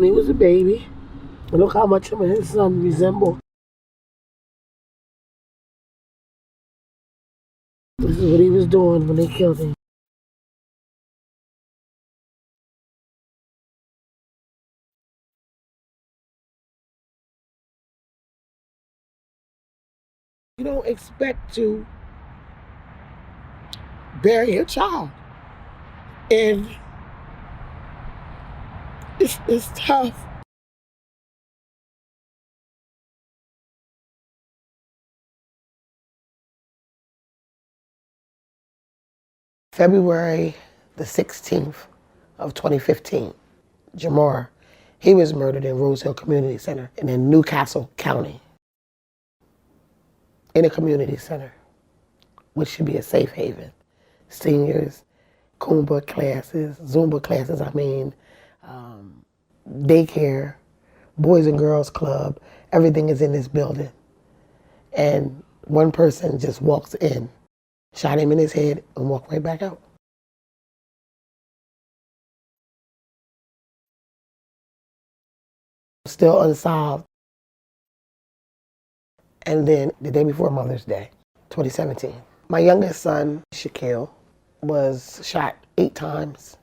He was a baby. And look how much him and his son resemble. This is what he was doing when they killed him. You don't expect to bury a child. And it's tough. February the 16th of 2015, Jamar, he was murdered in Rose Hill Community Center and in Newcastle County. In a community center, which should be a safe haven. Seniors, Zumba classes, daycare, Boys and Girls Club, everything is in this building. And one person just walks in, shot him in his head, and walked right back out. Still unsolved. And then the day before Mother's Day, 2017, my youngest son, Shaquille, was shot 8 times.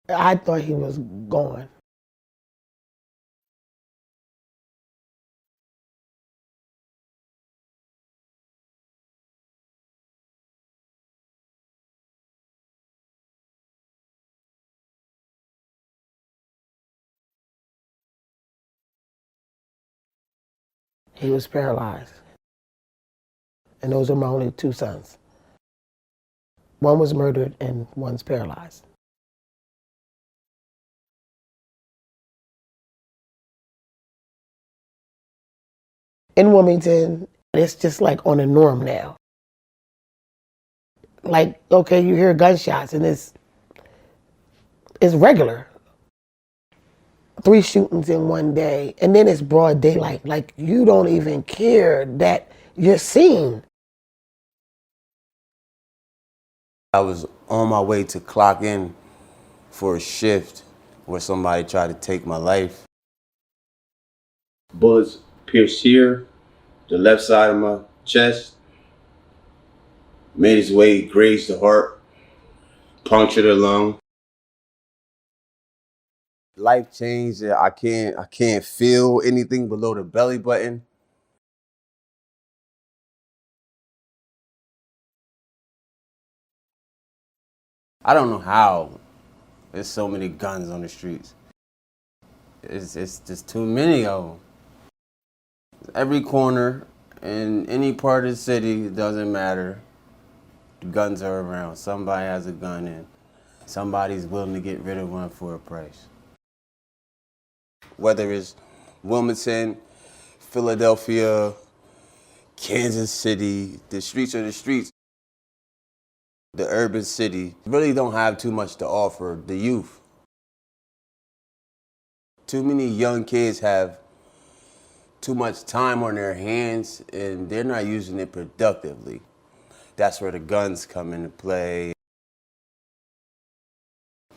I thought he was gone. He was paralyzed. And those are my only 2 sons. One was murdered and one's paralyzed. In Wilmington, it's just like on a norm now. Like, okay, you hear gunshots and it's regular. 3 shootings in one day, and then it's broad daylight. Like, you don't even care that you're seen. I was on my way to clock in for a shift where somebody tried to take my life. Bullets pierced here, the left side of my chest, made its way, grazed the heart, punctured the lung. Life changed. I can't feel anything below the belly button. I don't know how there's so many guns on the streets. It's just too many of them. Every corner in any part of the city, it doesn't matter. The guns are around. Somebody has a gun and somebody's willing to get rid of one for a price. Whether it's Wilmington, Philadelphia, Kansas City, the streets are the streets. The urban city really don't have too much to offer the youth. Too many young kids have too much time on their hands and they're not using it productively. That's where the guns come into play.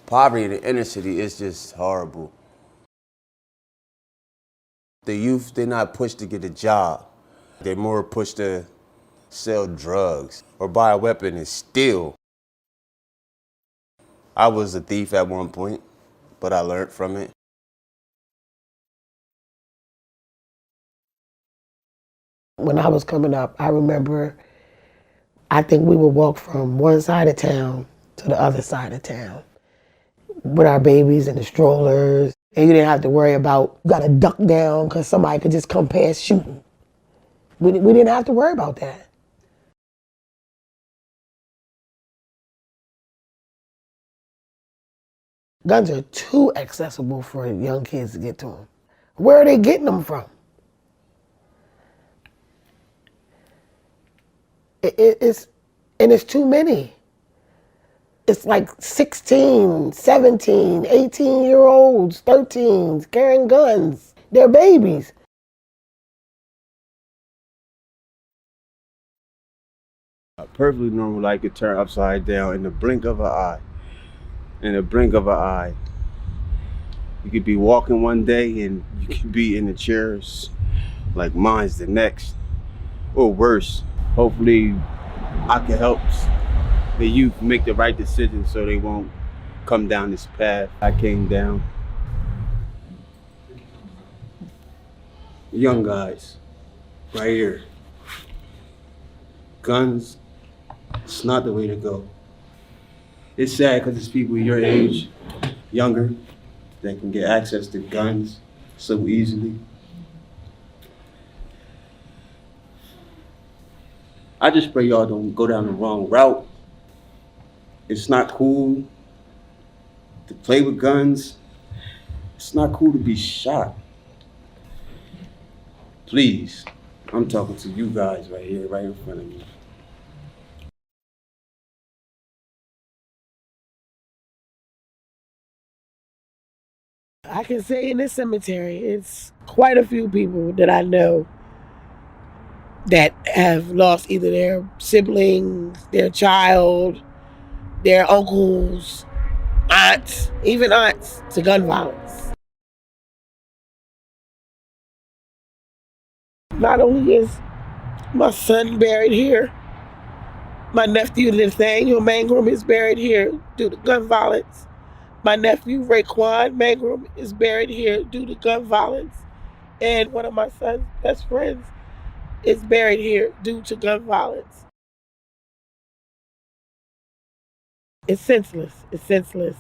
Poverty in the inner city is just horrible. The youth, they're not pushed to get a job. They're more pushed to sell drugs or buy a weapon and steal. I was a thief at one point, but I learned from it. When I was coming up, I remember, I think we would walk from one side of town to the other side of town with our babies and the strollers. And you didn't have to worry about, you gotta duck down because somebody could just come past shooting. We didn't have to worry about that. Guns are too accessible for young kids to get to them. Where are they getting them from? It's too many. It's like 16, 17, 18-year-olds, 13s carrying guns. They're babies. A perfectly normal life could turn upside down in the blink of an eye. In the blink of an eye. You could be walking one day and you could be in the chairs like mine's the next, or worse. Hopefully, I can help the youth make the right decision so they won't come down this path I came down. Young guys, right here. Guns, it's not the way to go. It's sad because it's people your age, younger, that can get access to guns so easily. I just pray y'all don't go down the wrong route. It's not cool to play with guns. It's not cool to be shot. Please, I'm talking to you guys right here, right in front of me. I can say in this cemetery, it's quite a few people that I know that have lost either their siblings, their child, their uncles, aunts, even aunts, to gun violence. Not only is my son buried here, my nephew Nathaniel Mangrum is buried here due to gun violence. My nephew Raekwon Mangrum is buried here due to gun violence. And one of my son's best friends is buried here due to gun violence. It's senseless. It's senseless.